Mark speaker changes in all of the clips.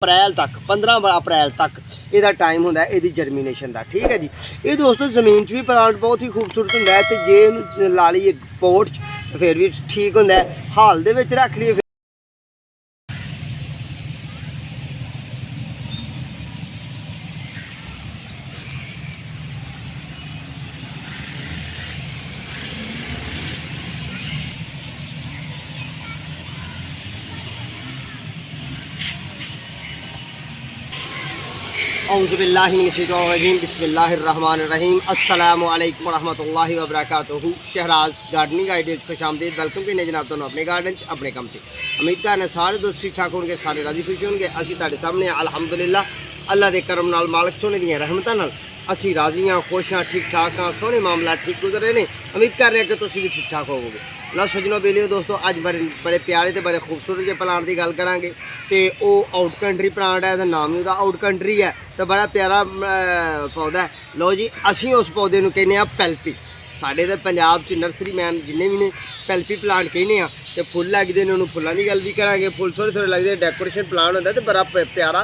Speaker 1: अप्रैल तक 15 अप्रैल तक ਇਹਦਾ ਟਾਈਮ ਹੁੰਦਾ ਹੈ ਇਹਦੀ ਜਰਮੀਨੇਸ਼ਨ ਦਾ। ਠੀਕ ਹੈ ਜੀ। ਇਹ ਦੋਸਤੋ ਜ਼ਮੀਨ 'ਚ ਵੀ ਪਲਾਂਟ ਬਹੁਤ ਹੀ ਖੂਬਸੂਰਤ ਹੁੰਦਾ ਹੈ, ਤੇ ਜੇ ਇਹਨੂੰ ਲਾ ਲਈਏ ਪੋਟ 'ਚ ਫਿਰ ਵੀ ਠੀਕ ਹੁੰਦਾ ਹੈ, ਹਾਲ ਦੇ ਵਿੱਚ ਰੱਖ ਲਈਏ औज़ुबिल्लाहिमिनश्शैतानिर्रजीम बिस्मिल्लाहिर्रहमानिर्रहीम अस्सलामु अलैकुम वरहमतुल्लाहि वबरकातुहू। शहराज गार्डनिंग आइडिया खुश आमदीद। वेलकम करने जनाब तुहानू अपने गार्डन अपने कम से। उम्मीद करने सारे दोस्त ठीक ठाक होंगे, सारे राजी खुश होंगे। असी तुहाडे सामने अलहमदुलिल्लाह अल्लाह के करम नाल मालिक सोने दी रहमतां नाल असी राजी हाँ, खुश हाँ, ठीक ठाक हाँ, सोहने मामला ठीक गुजर रहे हैं। उम्मीद कर रहे हैं कि तुसीं भी ठीक ठाक होवोगे। लो सजनों बेलियो दोस्तों, अज बड़े प्यारे तो बड़े खूबसूरत जे प्लांट की गल करांगे। तो वह आउट कंट्री प्लांट है, नाम ही उसका आउट कंट्री है, तो बड़ा प्यारा पौधा है। लो जी, असीं उस पौधे नूं कहने पैल्पी। साढ़े इधर पंजाब च नर्सरी मैन जिन्ने भी ने पैल्पी प्लांट कहने आ। तो फुल लगते हैं, उन्होंने फुलों की गल भी करांगे। फुल थोड़े थोड़े लगते हैं, डेकोरेशन प्लांट होंदा तो बड़ा प्यारा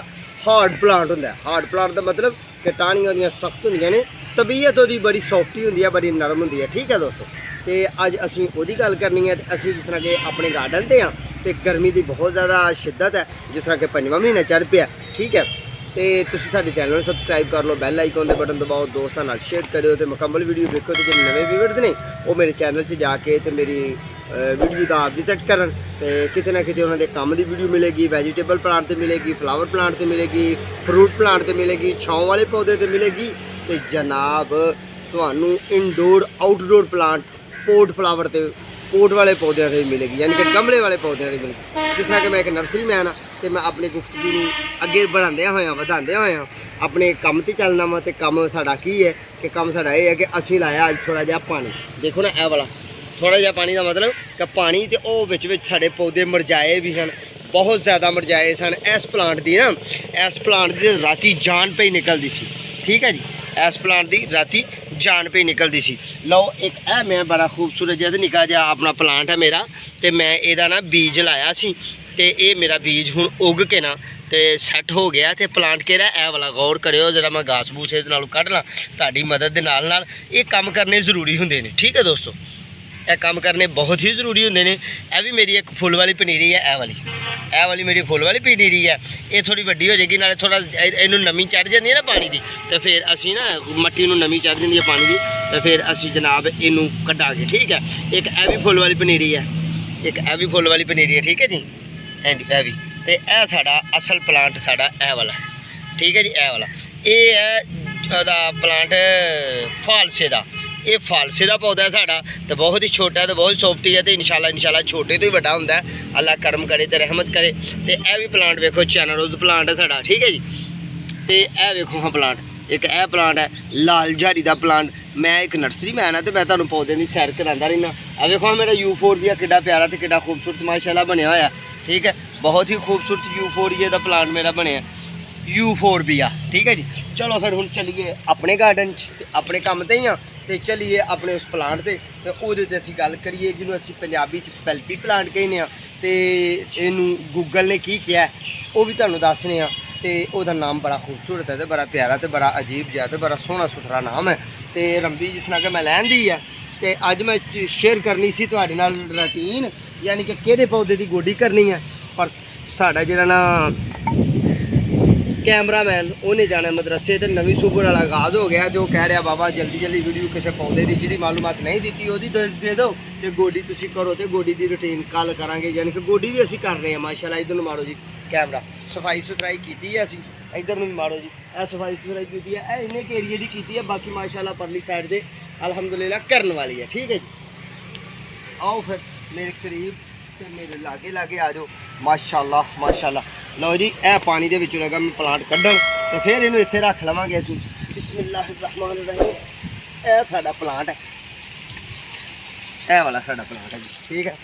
Speaker 1: हार्ड प्लांट होंदा है। हार्ड प्लांट का मतलब कि टाहनियां उहदियां सख्त होंदियां ने, तबीयत उसदी बड़ी सॉफ्टी होंदी है, बड़ी नरम होंदी है। ठीक है दोस्तों, तो अज असीं उहदी गल करनी है। असीं जिस तरह के अपने गार्डन ते हाँ, तो गर्मी की बहुत ज़्यादा शिद्दत है, जिस तरह के 5वां महीना चढ़ पिया। ठीक है, तो तुसीं साडे चैनल नूं सबसक्राइब कर लो, बैल आइकन दे बटन दबाओ, दोस्तां नाल शेयर करियो, तो मुकम्मल वीडियो देखो। तो जो नवे व्यूअर्स ने वो मेरे चैनल से जाके तो मेरी वीडियो का विजिट करन, तो किते ना किते उन्होंने काम की वीडियो मिलेगी। वैजीटेबल प्लांट तो मिलेगी, फ्लावर प्लांट तो मिलेगी, फ्रूट प्लांट तो मिलेगी, छाँव वाले पौधे तो मिलेगी, तो जनाब तुहानू indoor outdoor plant pot flower तो पोट वाले पौधों से भी मिलेगी, यानी कि गमले वाले पौधों से मिलेगी। जिस तरह कि मैं एक नर्सरी मैन हाँ, तो मैं अपनी गुफ्तगू अगे बढ़ाते हुए वधाते हुए अपने काम से चलना वा। तो काम साडा की है कि काम साडा ये है कि असीं लाया अज थोड़ा जिहा पानी, देखो ना यह वाला थोड़ा जिहा पानी का मतलब कि पानी, तो वह विच साडे पौधे मुरझाए भी हैं, बहुत ज़्यादा मुरझाए सन। इस प्लांट की ना, इस प्लांट की राती जान पे निकलती सी। ठीक है जी, इस प्लांट की राती जान पे निकलती सी। लो एक है, मैं बड़ा खूबसूरत जिहा निका जिहा अपना प्लांट है मेरा, तो मैं ਇਹਦਾ ना बीज लाया सी, तो ये मेरा बीज हुण उग के ना तो सैट हो गया। तो प्लांट केड़ा ए वाला गौर करियो, जरा मैं घास भूस इहदे नालों कढ ला तुहाडी मदद दे नाल नाल। ये काम करने ज़रूरी हुंदे ने। ठीक है दोस्तों, यह काम करने बहुत ही ज़रूरी होंगे ने। यह भी मेरी एक फुल वाली पनीरी है, ए वाली मेरी फुल वाली पनीरी है। ये थोड़ी वड्डी हो जाएगी, नाले थोड़ा इनू नमी चढ़ जाती है ना पानी की, तो फिर असी ना मट्टी नू नमी चढ़ जाती है पानी की, तो फिर असी जनाब इनू कढ़ांगे। ठीक है, एक ए भी फुल वाली पनीरी है, एक ए भी फुल वाली पनीरी है। ठीक है जी, ए भी तो यह साडा असल प्लांट साडा ए वाला। ठीक है जी, ए वाला ये है प्लांट फालसे का। ये फालसे का पौधा है साडा, तो बहुत ही छोटा है, तो बहुत सॉफ्टी है, तो इंशाल्लाह छोटे तो ही बड़ा होंदा है। अल्लाह करम करे तो रहमत करे। तो यह भी प्लांट वेखो, चाइना रोज़ प्लांट है साडा। ठीक है जी, तो यह वेखो हाँ प्लांट, एक यह प्लांट है लाल झारी का प्लांट। मैं एक नर्सरी मैन है, तो मैं तुहानू पौधे की सैर करांदा रहना। अब वेखो हाँ मेरा यूफोरबिया कितना प्यारा तो कितना खूबसूरत माशाल्लाह बनया होया। ठीक है, बहुत ही खूबसूरत यूफोरबिया का प्लांट मेरा बनया, यूफोरबिया। ठीक है जी, चलो फिर हुण चलिए अपने गार्डन अपने काम ते ही हाँ, तो चलिए अपने उस प्लांट से, तो वो असीं गल करिए जिन्होंने असीं पंजाबी पैल्पी प्लांट कहने आ। तो इनू गूगल ने की किया वो भी तुहानू दसने आ। तो उसका नाम बड़ा खूबसूरत है, तो बड़ा प्यारा, तो बड़ा अजीब जिहा, तो बड़ा सोहना सुथरा नाम है। तो रंबी जिस तरह के मैं लैन दी है, तो अज मैं शेयर करनी सी तुहाडे नाल रूटीन, यानी कि किहड़े पौधे की गोडी करनी है। पर साडा जिहड़ा ना कैमरामैन उन्हें जाना मदरसे, तो नवीं सूबर वाला आगाज़ हो गया, जो कह रहा बाबा जल्दी जल्दी वीडियो किसी पौधे की जी मालूमात नहीं दी वो दे दो, तो गोडी तुसीं करो, तो गोडी की रूटीन कल करांगे। यानी कि गोडी भी असीं कर रहे हैं माशाल्लाह। इधर नूं मारो जी कैमरा, सफाई सुथराई की है असीं, इधर नूं मारो जी, यह सफाई सुथराई की है, इन्ने एरिए की की है, बाकी माशाल्लाह परली साइड से अलहमदुलिल्लाह करने वाली है। ठीक है जी, आओ फिर मेरे करीब, मेरे लागे लागे आ जाओ। माशाल्लाह माशाल्लाह। लो जी, यह पानी के विचों लगा मैं प्लांट कढ़न, तो फिर इनू इत्थे रख लवांगे असीं। बिस्मिल्लाहिर्रहमानिर्रहीम। यह साडा प्लांट है, यह वाला साडा प्लांट है जी। ठीक है,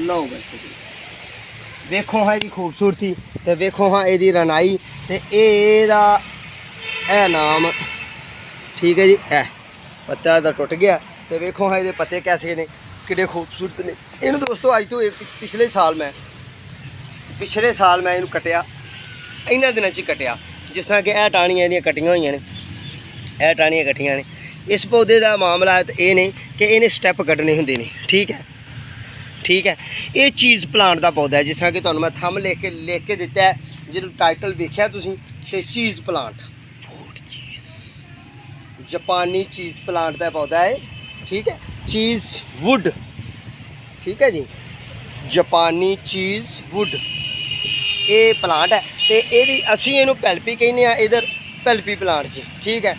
Speaker 1: लो बस वेखो हाँ जी खूबसूरती, तो वेखो हाँ ये रनाई, तो एदा ए नाम। ठीक है जी, ए पत्ता इधर टुट गया, तो वेखो हाँ ये पत्ते कैसे ने, कितने खूबसूरत ने। इन्हू दोस्तों अज तो पिछले साल मैं इन्हू कटिया, इन्होंने दिनों च कटिया। जिस तरह कि टाणियां इहदियां कटियां हुई ने, यह टाणियां कट्टियां ने। इस पौधे का मामला है तो ये नहीं कि इन्हें स्टैप कड्ढने होंदे ने, ठीक है। ये चीज़ प्लांट का पौधा है, जिस तरह कि तुहानूं मैं थंब लिख के दिता है, जो टाइटल वेख्या तुसीं ते चीज़ प्लांट, जापानी चीज़ प्लांट का पौधा है, ठीक है। चीज़ वुड, ठीक है जी, जापानी चीज़ वुड ये प्लांट है। तो यदी असी इनू पैल्पी कहने आ, इधर पैल्पी प्लांट जी, ठीक है।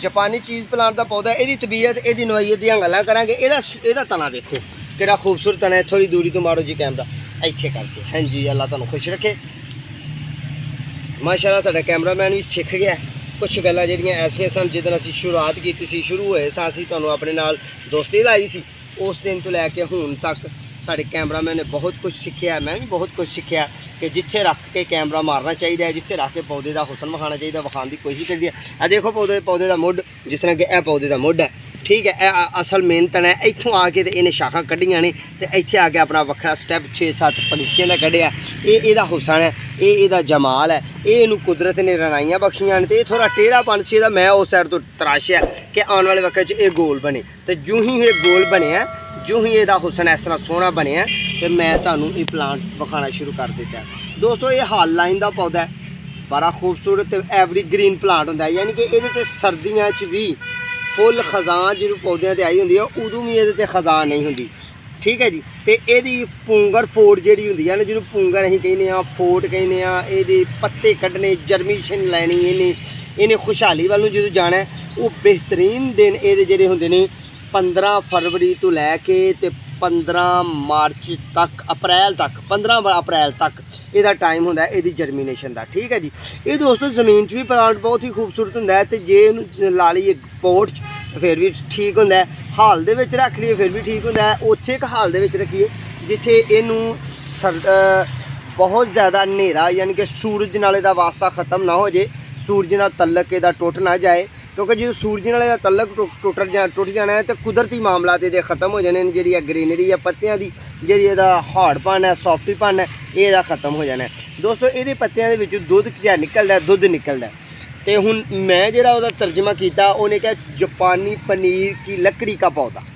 Speaker 1: जापानी चीज़ प्लांट का पौधा, यदी तबीयत यदी नवाईयत दी गल्लां करांगे। इहदा तना देखो किहड़ा खूबसूरत तना है। थोड़ी दूरी तो मारो जी कैमरा इत्थे करके। हाँ जी, अल्लाह तुहानूं खुश रखे। माशाअल्लाह साडा कैमरामैन भी सीख गया कुछ गल्लां जिहड़ियां ऐसियां सन जिस दिन असीं शुरुआत कीती सी, शुरू होए सां असीं तुहानूं अपने नाल दोस्ती लाई सी। उस दिन तो लैके हुण तक साढ़े कैमरामैन ने बहुत कुछ सीखा, मैं भी बहुत कुछ सीखा कि जिथे रख के कैमरा मारना चाहिए, जिथे रख के पौधे का हुसन विखाना चाहिए, विखाने की कोशिश करी है। देखो पौधे का मुढ़, जिस तरह कि यह पौधे का मुढ़ है, ठीक है। यह असल मेन तना है। इत्थों आके तो इन्हें शाखा कड्ढियां ने, तो इत्थे आके अपना वखरा स्टैप 6-7 पंछियों का कढ़िया। ये हुसन है, ये जमाल है, ये इनू कुदरत ने रनाइयां बख्शियां ने। तो यह थोड़ा टेढ़ापन से मैं उस साइड तो तराशिया कि आने वाले वक्त ये गोल बने। तो जो ही ये गोल बनया, जो ही यदा हुसन इस तरह सोहना बनया, तो मैं तुहानूं ये प्लांट विखाना शुरू कर दिता है। दोस्तों ये हाल लाइन का पौधा है, बड़ा खूबसूरत एवरी ग्रीन प्लांट होंदा है। यानी कि ये सर्दियों भी फुल खजान जो पौधों से आई होंगी, उदों भी ये खजान नहीं होंगी, ठीक है जी। तो यदी पुंगर फोड़ जी होंगी है ना, जिन्हों पुंगर असीं कहने आ, फोट कहने आ, ये पत्ते कड्ढने, जर्मीशन लैनी, इन्हें खुशहाली वालों जो जाना है, वो बेहतरीन दिन ये जोड़े होंगे ने 15 फरवरी तो लैके 15 मार्च तक, अप्रैल तक, 15 अप्रैल तक यदा टाइम होंदा है यदी जर्मीनेशन का, ठीक है जी। ये दोस्तों जमीन भी प्लांट बहुत ही खूबसूरत होंदा है। तो जे ला लीए पोट फिर भी ठीक होंदा है, हाल दे विच रख लीए फिर भी ठीक होंदा है। उत्थे एक हाल दे विच रखिए जिथे इनू बहुत ज़्यादा हनेरा यानी कि सूरज नाले का वास्ता ख़त्म ना हो जाए, सूरज नाल तलक इहदा टुट ना जाए, क्योंकि जो सूरज नाले का तलक टुट जाना है तो कुदरती मामलात ये ख़त्म हो जाने। जी ग्रीनरी है पत्तियां की, जी हार्डपन है, सॉफ्टीपन है, ये ख़त्म हो जाना है। दोस्तों ये पत्तियां दे विचों दुध क्या निकलता है, दुध निकलता है। तो हुण मैं जो तर्जमा किया, उन्हें क्या जापानी पनीर की लकड़ी का पौधा,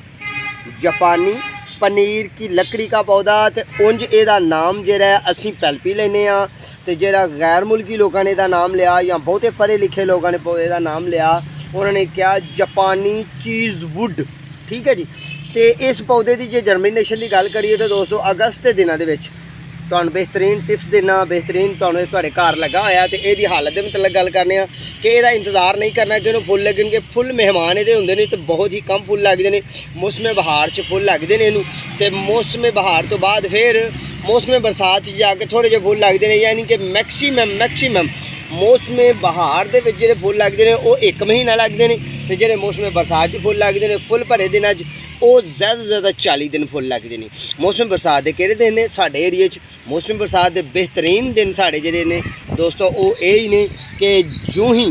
Speaker 1: जापानी पनीर की लकड़ी का पौधा। तो उंज एदा नाम जो असी पैल्पी लेने आ, तो जो गैर मुल्की लोगों ने नाम लिया या बहुते पढ़े लिखे लोगों ने पौधे का नाम लिया, उन्होंने क्या जापानी चीज़ वुड, ठीक है जी। तो इस पौधे की जो जर्मीनेशन की गल करिए तो दोस्तों अगस्त के दिनों के तुहानूं बेहतरीन टिप्स देना, बेहतरीन तुहानूं तुहाडे घर लगा होया। तो यदी हालत के मतलब गल करने कि यदा इंतजार नहीं करना कि इन्हूं फुल लगन के, फुल मेहमान ये होंगे नहीं, तो बहुत ही कम फुल लगते हैं। मौसम बहार च फुल लगते हैं इनू, तो मौसम बहार तो बाद फिर मौसम बरसात जाके थोड़े जे फुल लगते हैं। यानी कि मैक्सीमम मौसम बहार के जो फुल लगते हैं वो 1 महीना लगते हैं, तो जो मौसम बरसात फुल लगते हैं फुल भरे दिन वो ज़्यादा से ज़्यादा 40 दिन फुल लगते हैं। मौसम बरसात के किहड़े दिन ने साडे एरिए मौसम बरसात के बेहतरीन दिन साढ़े जिहड़े ने दोस्तों वो यही ने कि जो ही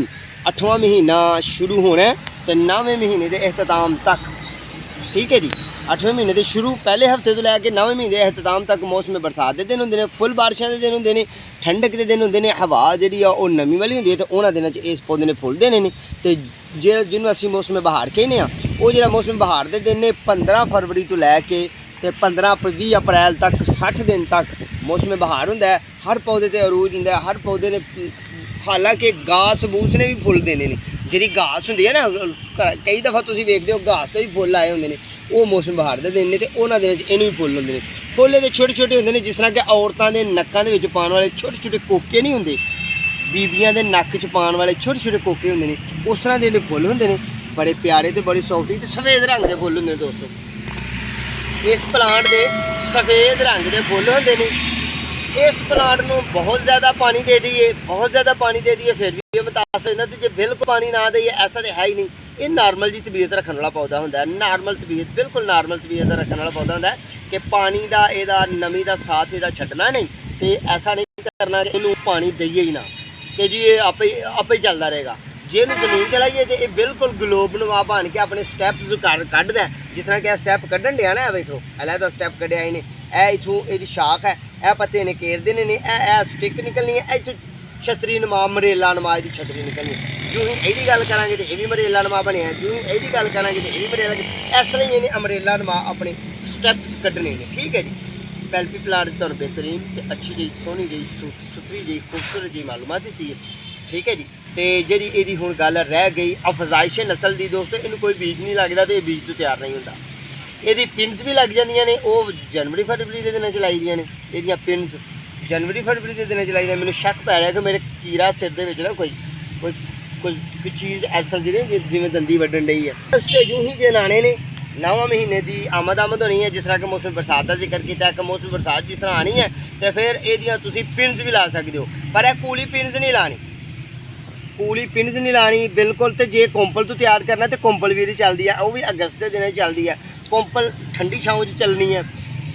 Speaker 1: 8वां महीना शुरू होना है तो 9वें महीने के अख्ताम तक, ठीक है जी। 8वें महीने के शुरू पहले हफ्ते तो लैके 9वें महीने के अख्ताम तक मौसम बरसात के दिन होंगे, फुल बारिशों के दिन होंगे, ठंडक के दिन होंगे, हवा जी नमी वाली होंगी है। तो उन्होंने दिनों इस पौधे ने फुल देने ने। तो जिन्होंने असीं मौसम बहार कहने वो जो मौसम बहार के दिन ने 15 फरवरी तो लैके 15-20 अप्रैल तक 60 दिन तक मौसम बहार होंदा है। हर पौधे ते अरूज होंदा है, हर पौधे ने हालांकि घास बूस ने भी फुल देने ने, जी घास होंदी है ना, कई दफ़ा तुसीं वेखदे हो घास ते भी फुल आए होंदे ने, वो मौसम बहार के दिन ने। तो उन्होंने दिनों इनू भी फुल होंदे ने। फुल ये छोटे छोटे होंदे ने, जिस तरह कि औरतों के नक्कां दे विच पाउण वाले छोटे छोटे कोके नहीं होंदे, बीबियां दे नक्क च पाउण वाले छोटे छोटे कोके होंदे ने, उस तरह के फुल होंदे ने, बड़े प्यारे तो बड़ी सॉफ्टी तो सफेद रंग के फुल होंदे ने। दोस्तों इस प्लांट के सफेद रंग के फुल होंदे ने। इस प्लांट को बहुत ज़्यादा पानी दे दीए, बहुत ज़्यादा पानी दे दीए फिर भी ये बता सकता, तो जो बिल्कुल पानी ना दईए ऐसा तो है ही नहीं। ये नॉर्मल जी तबीयत रखने वाला पौधा होंदा है, नॉर्मल तबीयत, बिल्कुल नॉर्मल तबीयत रखने वाला पौधा होंदा है कि पानी का यदा नमी का साथ यदा छड्डना नहीं, तो ऐसा नहीं करना कि इन्हूं पानी दईए ही ना कि जी ये आपे ही चलता रहेगा। ਜੇ ਇਹਨੂੰ ਜ਼ਮੀਨ ਚਲਾਈਏ ਤੇ ਇਹ ਬਿਲਕੁਲ ਗਲੋਬ ਨੁਮਾ ਬਣ ਕੇ ਆਪਣੇ ਸਟੈਪਸ ਕੱਢਦਾ, ਜਿਸ ਤਰ੍ਹਾਂ ਕਿ ਇਹ ਸਟੈਪ ਕੱਢਣ ਡਿਆ ਨਾ, ਵੇਖੋ ਅਲੱਗਾ ਸਟੈਪ ਕੱਢਿਆ ਇਹਨੇ, ਇਹ ਇਥੋਂ ਇਹਦੀ ਸ਼ਾਖ ਹੈ, ਇਹ ਪੱਤੇ ਨੇ ਘੇਰ ਦੇਣੇ ਨੇ, ਇਹ ਸਟਿਕ ਨਿਕਲਣੀ ਹੈ, ਇੱਥੋਂ ਛਤਰੀ ਨੁਮਾ ਮਰੇਲਾ ਨੁਮਾ ਇਹਦੀ ਛਤਰੀ ਨਿਕਲਣੀ। ਜੋ ਹੀ ਇਹਦੀ ਗੱਲ ਕਰਾਂਗੇ ਤੇ ਇਹ ਵੀ ਮਰੇਲਾ ਨੁਮਾ ਬਣਿਆ, ਜੋ ਹੀ ਇਹਦੀ ਗੱਲ ਕਰਾਂਗੇ ਤੇ ਇਹ ਵੀ ਮਰੇਲਾ, ਇਸ ਤਰ੍ਹਾਂ ਹੀ ਇਹਨੇ ਅਮਰੇਲਾ ਨੁਮਾ ਆਪਣੇ ਸਟੈਪਸ ਕੱਢਣੇ ਨੇ। ਠੀਕ ਹੈ ਜੀ, ਪੈਲਪੀ ਪਲਾਂਟ ਦੀ ਤੁਹਾਨੂੰ ਬਿਹਤਰੀਨ ਤੇ ਅੱਛੀ ਜਿਹੀ ਸੋਹਣੀ ਜਿਹੀ ਸੁਥਰੀ ਜਿਹੀ ਖੂਬਸੂਰਤ ਜਿਹੀ ਮਾਲੂਮਾਤ ਦਿੱਤੀ ਹੈ। ਠੀਕ ਹੈ ਜੀ, ਤੇ ਜਿਹੜੀ ਇਹਦੀ ਹੁਣ ਗੱਲ ਰਹਿ ਗਈ ਅਫਜ਼ਾਇਸ਼ ਨਸਲ ਦੀ, ਦੋਸਤੋ ਇਹਨੂੰ ਕੋਈ ਬੀਜ ਨਹੀਂ ਲੱਗਦਾ ਤੇ ਇਹ ਬੀਜ ਤੋਂ ਤਿਆਰ ਨਹੀਂ ਹੁੰਦਾ। ਇਹਦੀ ਪਿੰਸ ਵੀ ਲੱਗ ਜਾਂਦੀਆਂ ਨੇ, ਉਹ ਜਨਵਰੀ ਫਰਵਰੀ ਦੇ ਦਿਨਾਂ 'ਚ ਲਾਈ ਦੀਆਂ ਨੇ। ਇਹਦੀਆਂ ਪਿੰਸ ਜਨਵਰੀ ਫਰਵਰੀ ਦੇ ਦਿਨਾਂ 'ਚ ਲਾਈ ਦੀਆਂ। ਮੈਨੂੰ ਸ਼ੱਕ ਪੈ ਰਿਹਾ ਕਿ ਮੇਰੇ ਕੀੜਾ ਸਿਰ ਦੇ ਵਿੱਚ ਨਾ ਕੋਈ ਚੀਜ਼ ਐਸਾ ਜਿਹੜੀ ਜਿਵੇਂ ਦੰਦੀ ਵੱਢਣ ਡਈ ਹੈ। ਰਸਤੇ ਜੂੰ ਹੀ ਜੇ ਨਾਣੇ ਨੇ 9 ਮਹੀਨੇ ਦੀ ਆਮਦ ਹੋਣੀ ਹੈ, ਜਿਸ ਤਰ੍ਹਾਂ ਕਿ ਮੌਸਮ ਬਰਸਾਤ ਦਾ ਜ਼ਿਕਰ ਕੀਤਾ ਕਿ ਮੌਸਮ ਬਰਸਾਤ ਜਿਸ ਤਰ੍ਹਾਂ ਆਣੀ ਹੈ ਤੇ ਫਿਰ ਇਹਦੀਆਂ ਤੁਸੀਂ ਪਿੰਸ ਵੀ ਲਾ ਸਕਦੇ ਹੋ, ਪਰ ਇਹ ਕੂਲੀ ਪਿੰਸ ਨਹੀਂ ਲਾਣੀ, ਕੂਲੀ ਪਿੰਸ ਨਹੀਂ ਲਾਣੀ ਬਿਲਕੁਲ। ਤੇ ਜੇ ਕੰਪਲ ਤੋਂ ਤਿਆਰ ਕਰਨਾ ਤੇ ਕੰਪਲ ਵੀ ਇਹਦੀ ਚੱਲਦੀ ਹੈ, ਉਹ ਵੀ ਅਗਸਤ ਦੇ ਦਿਨਾਂ 'ਚ ਚੱਲਦੀ ਹੈ। ਕੰਪਲ ਠੰਡੀ ਛਾਂ 'ਚ ਚੱਲਣੀ ਹੈ,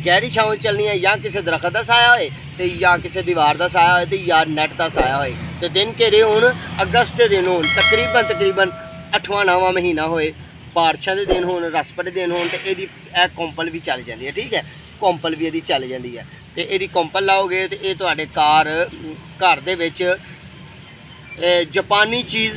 Speaker 1: ਗਹਿਰੀ ਛਾਂ 'ਚ ਚੱਲਣੀ ਹੈ, ਜਾਂ ਕਿਸੇ ਦਰਖਤ ਦਾ ਸਾਇਆ ਹੋਏ ਤੇ ਜਾਂ ਕਿਸੇ ਦੀਵਾਰ ਦਾ ਸਾਇਆ ਹੋਏ ਤੇ ਜਾਂ ਨੈਟ ਦਾ ਸਾਇਆ ਹੋਏ। ਤੇ ਦਿਨ ਘੇਰੇ ਹੋਣ, ਅਗਸਤ ਦੇ ਦਿਨ ਹੋਣ, ਤਕਰੀਬਨ 8ਵਾਂ-9ਵਾਂ ਮਹੀਨਾ ਹੋਏ, ਬਾਰਿਸ਼ਾਂ ਦੇ ਦਿਨ ਹੋਣ, ਰਸਪ ਦੇ ਦਿਨ ਹੋਣ, ਤੇ ਇਹਦੀ ਇਹ ਕੰਪਲ ਵੀ ਚੱਲ ਜਾਂਦੀ ਹੈ। ਠੀਕ ਹੈ, ਕੰਪਲ ਵੀ ਇਹਦੀ ਚੱਲ ਜਾਂਦੀ ਹੈ। ਤੇ ਇਹਦੀ ਕੰਪਲ ਲਾਓਗੇ ਤੇ ਇਹ ਤੁਹਾਡੇ ਘਰ ਦੇ ਵਿੱਚ ਜਾਪਾਨੀ ਚੀਜ਼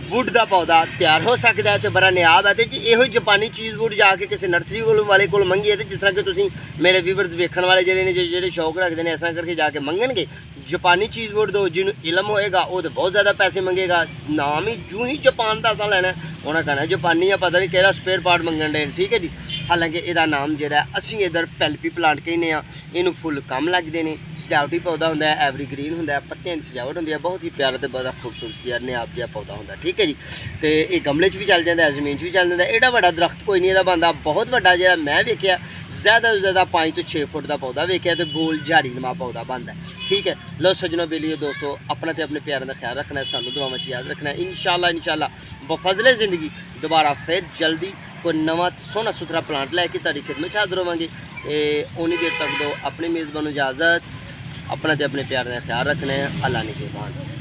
Speaker 1: ਵੁੱਡ ਦਾ ਪੌਦਾ ਤਿਆਰ ਹੋ ਸਕਦਾ ਹੈ ਤੇ ਬੜਾ ਨਿਆਬ ਹੈ। ਤੇ ਜੇ ਇਹੋ ਜਾਪਾਨੀ ਚੀਜ਼ ਵੁੱਡ ਜਾ ਕੇ ਕਿਸੇ ਨਰਸਰੀ ਵਾਲੇ ਕੋਲ ਮੰਗੀਏ, ਤੇ ਜਿਸ ਤਰ੍ਹਾਂ ਕਿ ਤੁਸੀਂ ਮੇਰੇ ਵੀਵਰਸ ਵੇਖਣ ਵਾਲੇ ਜਿਹੜੇ ਨੇ ਜਿਹੜੇ ਸ਼ੌਕ ਰੱਖਦੇ ਨੇ, ਇਸ ਤਰ੍ਹਾਂ ਕਰਕੇ ਜਾ ਕੇ ਮੰਗਣਗੇ ਜਾਪਾਨੀ ਚੀਜ਼ ਵੁੱਡ ਦੋ, ਜਿਹਨੂੰ ਇਲਮ ਹੋਏਗਾ ਉਹ ਤਾਂ ਬਹੁਤ ਜ਼ਿਆਦਾ ਪੈਸੇ ਮੰਗੇਗਾ। ਨਾਮ ਹੀ ਜੂੰ ਹੀ ਜਾਪਾਨ ਦਾ ਤਾਂ ਲੈਣਾ, ਉਹਨਾਂ ਕਹਿਣਾ ਜਾਪਾਨੀ ਆ, ਪਤਾ ਨਹੀਂ ਕਿਹੜਾ ਸਪੇਅਰ ਪਾਰਟ ਮੰਗਣ ਦੇ। ਠੀਕ ਹੈ ਜੀ, ਹਾਲਾਂਕਿ ਇਹਦਾ ਨਾਮ ਜਿਹੜਾ ਅਸੀਂ ਇੱਧਰ ਪੈਲਪੀ ਪਲਾਂਟ ਕਹਿੰਦੇ ਹਾਂ। ਇਹਨੂੰ ਫੁੱਲ ਕੰਮ ਲੱਗਦੇ ਨੇ, ਸਜਾਵਟੀ ਪੌਦਾ ਹੁੰਦਾ ਹੈ, ਐਵਰੀਗ੍ਰੀਨ ਹੁੰਦਾ ਹੈ, ਪੱਤਿਆਂ ਦੀ ਸਜਾਵਟ ਹੁੰਦੀ ਹੈ, ਬਹੁਤ ਹੀ ਪਿਆਰਾ ਤੇ ਬੜਾ ਖੂਬਸੂਰਤ ਯਾਰ ਨਿਆਬ ਜਿਹਾ ਪੌਦਾ ਹੁੰਦਾ। ਠੀਕ ਹੈ ਜੀ, ਤੇ ਇਹ ਗਮਲੇ 'ਚ ਵੀ ਚੱਲ ਜਾਂਦਾ, ਜ਼ਮੀਨ 'ਚ ਵੀ ਚੱਲ ਜਾਂਦਾ। ਇਹਦਾ ਵੱਡਾ ਦਰਖਤ ਕੋਈ ਨਹੀਂ ਇਹਦਾ ਬਣਦਾ, ਬਹੁਤ ਵੱਡਾ ਜਿਹੜਾ ਮੈਂ ਵੇਖਿਆ ज़्यादा ਤੋਂ ज़्यादा 5 ਤੋਂ 6 ਫੁੱਟ ਦਾ ਪੌਦਾ ਵੇਖਿਆ ਤੇ ਗੋਲ ਝਾੜੀ ਨੁਮਾ ਪੌਦਾ ਬਣਦਾ। ਠੀਕ ਹੈ, ਲੋ ਸੱਜਣੋ ਬੇਲੀਓ ਦੋਸਤੋ, ਆਪਣਾ ਤੇ ਆਪਣੇ ਪਿਆਰਾਂ ਦਾ ਖਿਆਲ ਰੱਖਣਾ, ਸਾਨੂੰ ਦੁਆਵਾਂ 'ਚ ਯਾਦ ਰੱਖਣਾ। इंशाल्लाह बफजले ज़िंदगी दोबारा फिर जल्दी कोई नवा सोहना सुथरा प्लांट लैके तुहाडी खिदमत 'ਚ हाज़र होवांगे। उन्नी देर तक दो अपने मेज़बान इजाज़त, अपना ते अपने प्यार का ख्याल रखना है। अल्लाह निगहबान।